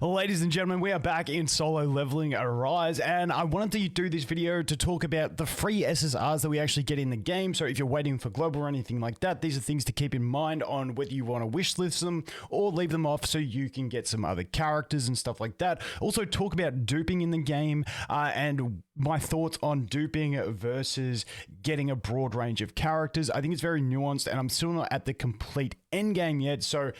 Ladies and gentlemen, we are back in solo leveling Arise, and I wanted to do this video to talk about the free SSRs that we actually get in the game. So if you're waiting for global or anything like that, these are things to keep in mind on whether you want to wishlist them or leave them off so you can get some other characters and stuff like that. Also talk about duping in the game and my thoughts on duping versus getting a broad range of characters. I think it's very nuanced, and I'm still not at the complete end game yet, so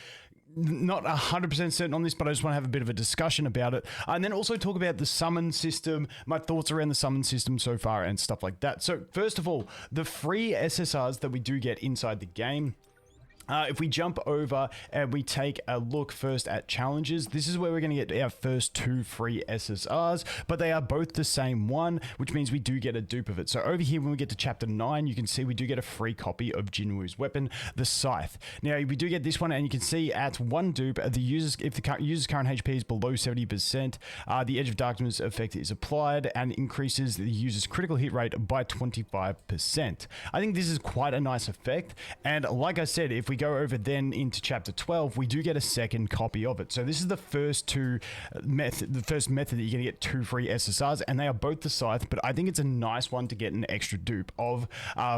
not 100% certain on this, but I just want to have a bit of a discussion about it. And then also talk about the summon system, my thoughts around the summon system so far and stuff like that. So first of all, the free SSRs that we do get inside the game. If we jump over and we take a look first at challenges, this is where we're going to get our first two free SSRs, but they are both the same one, which means we do get a dupe of it. So over here, when we get to chapter 9, you can see we do get a free copy of Jinwoo's weapon, the Scythe. Now, we do get this one, and you can see at one dupe, if the user's current HP is below 70%, the Edge of Darkness effect is applied and increases the user's critical hit rate by 25%. I think this is quite a nice effect, and like I said, if we go over then into chapter 12, we do get a second copy of it. So this is the first method that you're going to get two free SSRs, and they are both the Scythe, but I think it's a nice one to get an extra dupe of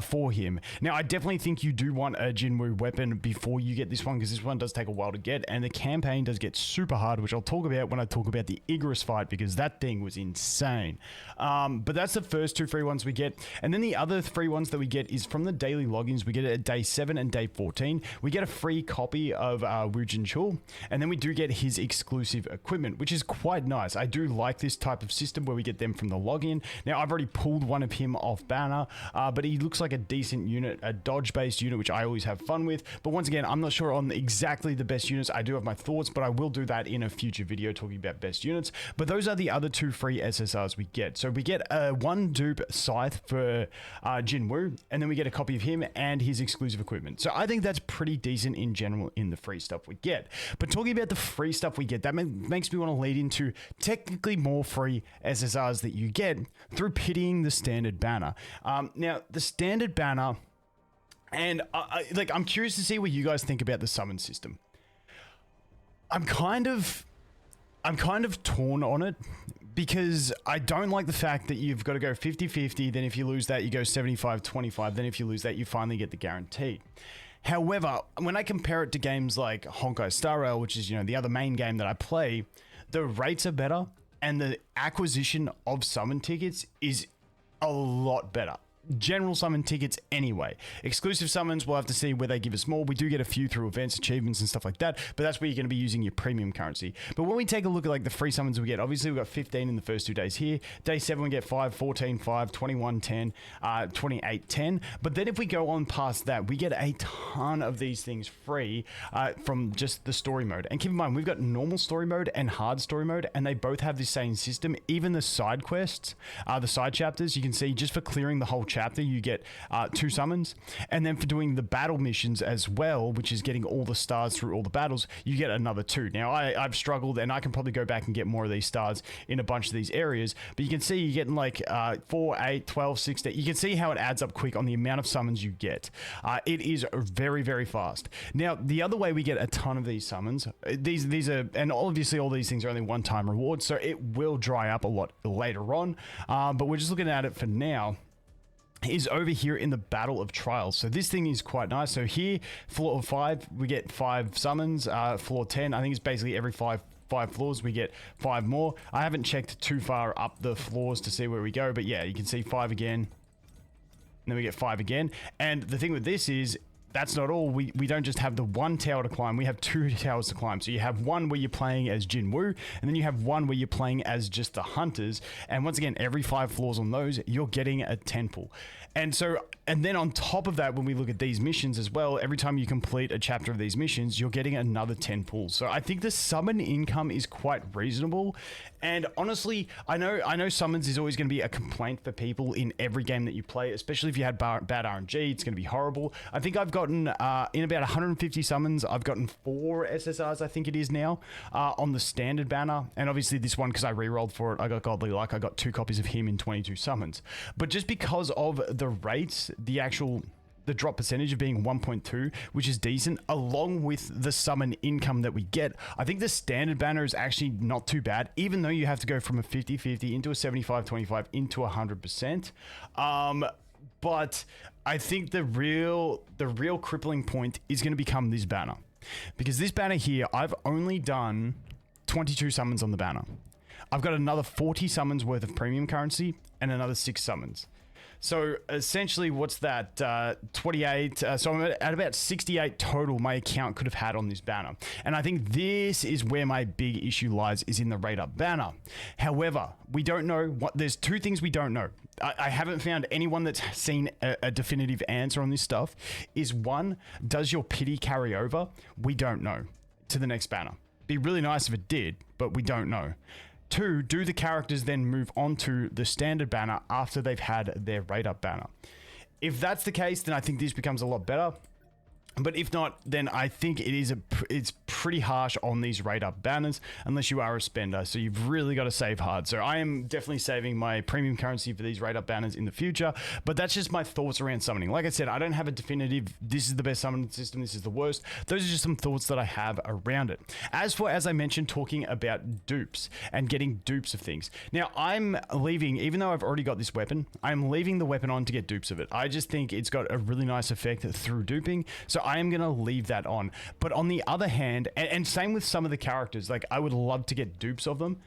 for him. Now, I definitely think you do want a Jinwoo weapon before you get this one, because this one does take a while to get, and the campaign does get super hard, which I'll talk about when I talk about the Igris fight, because that thing was insane. But that's the first two free ones we get, and then the other free ones that we get is from the daily logins. We get it at day 7 and day 14. We get a free copy of Wu Jinchul, and then we do get his exclusive equipment, which is quite nice. I do like this type of system where we get them from the login. Now, I've already pulled one of him off banner, but he looks like a decent unit, a dodge-based unit, which I always have fun with. But once again, I'm not sure on exactly the best units. I do have my thoughts, but I will do that in a future video talking about best units. But those are the other two free SSRs we get. So we get one dupe Scythe for Jinwoo, and then we get a copy of him and his exclusive equipment. So I think that's pretty decent in general in the free stuff we get. But talking about the free stuff we get, that makes me want to lead into technically more free SSRs that you get through pitying the standard banner. Now, the standard banner, and I'm curious to see what you guys think about the summon system. I'm kind of torn on it, because I don't like the fact that you've got to go 50-50, then if you lose that, you go 75-25, then if you lose that, you finally get the guaranteed. However, when I compare it to games like Honkai Star Rail, which is, the other main game that I play, the rates are better, and the acquisition of summon tickets is a lot better. General summon tickets anyway. Exclusive summons, we'll have to see where they give us more. We do get a few through events, achievements, and stuff like that, but that's where you're going to be using your premium currency. But when we take a look at the free summons we get, obviously we've got 15 in the first 2 days here. Day 7 we get 5, 14, 5, 21, 10, 28, 10. But then if we go on past that, we get a ton of these things free from just the story mode. And keep in mind, we've got normal story mode and hard story mode, and they both have the same system. Even the side quests, the side chapters, you can see just for clearing the whole chapter, you get 2 summons, and then for doing the battle missions as well, which is getting all the stars through all the battles, you get another 2. Now, I've struggled, and I can probably go back and get more of these stars in a bunch of these areas, but you can see you're getting 4, 8, 12, 16. You can see how it adds up quick on the amount of summons you get. It is very, very fast. Now, the other way we get a ton of these summons, these are, and obviously all these things are only one-time rewards, so it will dry up a lot later on, but we're just looking at it for now, is over here in the Battle of Trials. So this thing is quite nice. So here, floor 5, we get 5 summons. Floor 10, I think it's basically every 5 floors we get 5 more. I haven't checked too far up the floors to see where we go, but yeah, you can see 5 again, and then we get 5 again. And the thing with this is, that's not all. We don't just have the one tower to climb, we have 2 towers to climb. So you have one where you're playing as Jinwoo, and then you have one where you're playing as just the hunters. And once again, every 5 floors on those, you're getting a 10 pull. And then on top of that, when we look at these missions as well, every time you complete a chapter of these missions, you're getting another 10 pulls. So I think the summon income is quite reasonable. And honestly, I know summons is always going to be a complaint for people in every game that you play, especially if you had bad RNG, it's going to be horrible. I think I've gotten, in about 150 summons, I've gotten 4 SSRs, I think it is now, on the standard banner. And obviously this one, because I rerolled for it, I got Godly Luck, I got 2 copies of him in 22 summons. But just because of the rates, the actual the drop percentage of being 1.2, which is decent, along with the summon income that we get. I think the standard banner is actually not too bad, even though you have to go from a 50-50 into a 75-25 into 100%. But I think the real crippling point is going to become this banner, because this banner here, I've only done 22 summons on the banner. I've got another 40 summons worth of premium currency and another 6 summons. So essentially, what's that? 28. So I'm at about 68 total my account could have had on this banner. And I think this is where my big issue lies, is in the rate up banner. However, we don't know what, there's 2 things we don't know. I haven't found anyone that's seen a definitive answer on this stuff. Is 1, does your pity carry over? We don't know to the next banner. Be really nice if it did, but we don't know. 2, do the characters then move on to the standard banner after they've had their rate up banner? If that's the case, then I think this becomes a lot better. But if not, then I think it's pretty harsh on these rate up banners unless you are a spender. So you've really got to save hard. So I am definitely saving my premium currency for these rate up banners in the future. But that's just my thoughts around summoning. Like I said, I don't have a definitive, this is the best summoning system, this is the worst. Those are just some thoughts that I have around it. As I mentioned, talking about dupes and getting dupes of things. Now I'm leaving, even though I've already got this weapon, I'm leaving the weapon on to get dupes of it. I just think it's got a really nice effect through duping. So I am going to leave that on. But on the other hand, and same with some of the characters, like I would love to get dupes of them.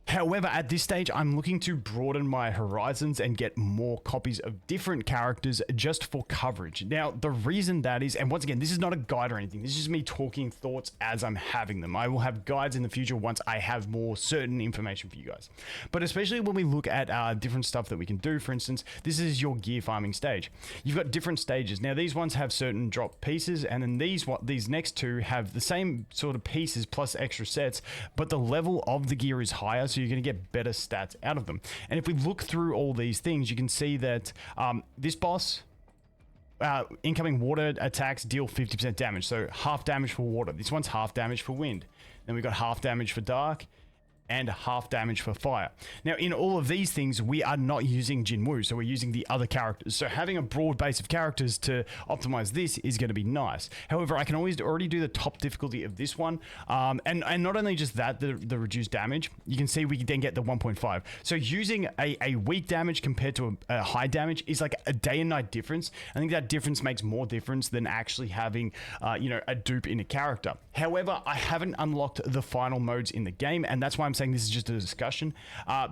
However, at this stage, I'm looking to broaden my horizons and get more copies of different characters just for coverage. Now, the reason that is, and once again, this is not a guide or anything. This is just me talking thoughts as I'm having them. I will have guides in the future once I have more certain information for you guys. But especially when we look at different stuff that we can do, for instance, this is your gear farming stage. You've got different stages. Now, these ones have certain drop pieces, and then these next 2 have the same sort of pieces plus extra sets, but the level of the gear is higher, so you're going to get better stats out of them. And if we look through all these things, you can see that this boss, incoming water attacks deal 50% damage, so half damage for water. This one's half damage for wind. Then we've got half damage for dark and half damage for fire. Now, in all of these things, we are not using Jinwoo, so we're using the other characters. So having a broad base of characters to optimize this is going to be nice. However, I can already do the top difficulty of this one. And not only just that, the reduced damage, you can see we can then get the 1.5. So using a weak damage compared to a high damage is like a day and night difference. I think that difference makes more difference than actually having, a dupe in a character. However, I haven't unlocked the final modes in the game, and that's why I'm saying this is just a discussion,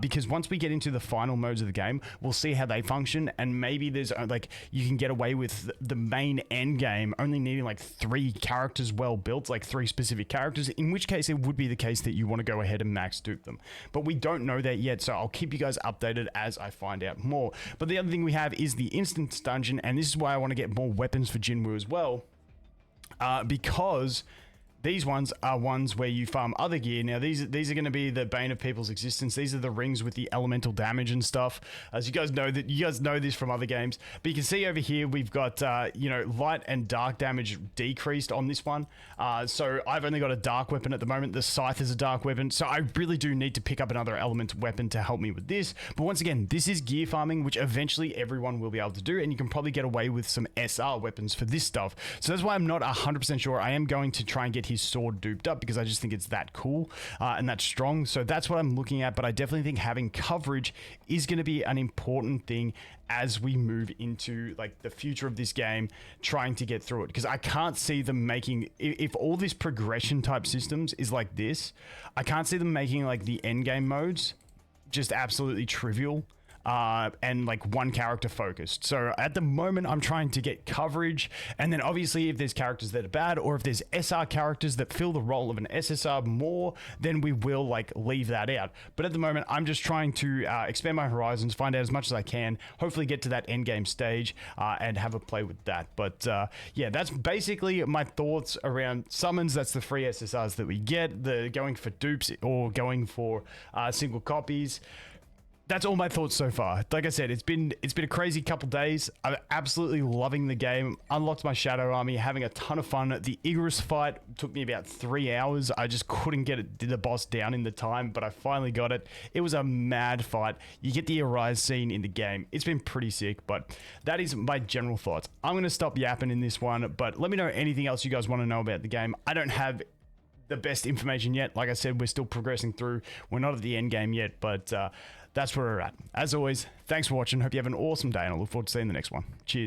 because once we get into the final modes of the game, we'll see how they function, and maybe there's like you can get away with the main end game only needing like 3 characters well built, like 3 specific characters, in which case it would be the case that you want to go ahead and max dupe them. But we don't know that yet, so I'll keep you guys updated as I find out more. But the other thing we have is the instance dungeon, and this is why I want to get more weapons for Jinwoo as well, because these ones are ones where you farm other gear. Now, these are going to be the bane of people's existence. These are the rings with the elemental damage and stuff. As you guys know this from other games. But you can see over here, we've got, light and dark damage decreased on this one. So I've only got a dark weapon at the moment. The scythe is a dark weapon. So I really do need to pick up another element weapon to help me with this. But once again, this is gear farming, which eventually everyone will be able to do. And you can probably get away with some SR weapons for this stuff. So that's why I'm not 100% sure. I am going to try and get his sword duped up because I just think it's that cool and that strong. So that's what I'm looking at, but I definitely think having coverage is going to be an important thing as we move into like the future of this game, trying to get through it, because I can't see them making, if all this progression type systems is like this, I can't see them making like the end game modes just absolutely trivial and like one character focused. So at the moment, I'm trying to get coverage, and then obviously if there's characters that are bad, or if there's SR characters that fill the role of an SSR more, then we will like leave that out. But at the moment, I'm just trying to expand my horizons, find out as much as I can, hopefully get to that end game stage and have a play with that. But yeah, that's basically my thoughts around summons. That's the free SSRs that we get, the going for dupes or going for single copies. that's all my thoughts so far. Like I said, it's been a crazy couple days. I'm absolutely loving the game. Unlocked my Shadow Army, having a ton of fun. The Igris fight took me about 3 hours. I just couldn't get the boss down in the time, but I finally got it. It was a mad fight. You get the Arise scene in the game. It's been pretty sick, but that is my general thoughts. I'm going to stop yapping in this one, but let me know anything else you guys want to know about the game. I don't have the best information yet. Like I said, we're still progressing through. We're not at the end game yet, but that's where we're at. As always, thanks for watching. Hope you have an awesome day, and I look forward to seeing the next one. Cheers.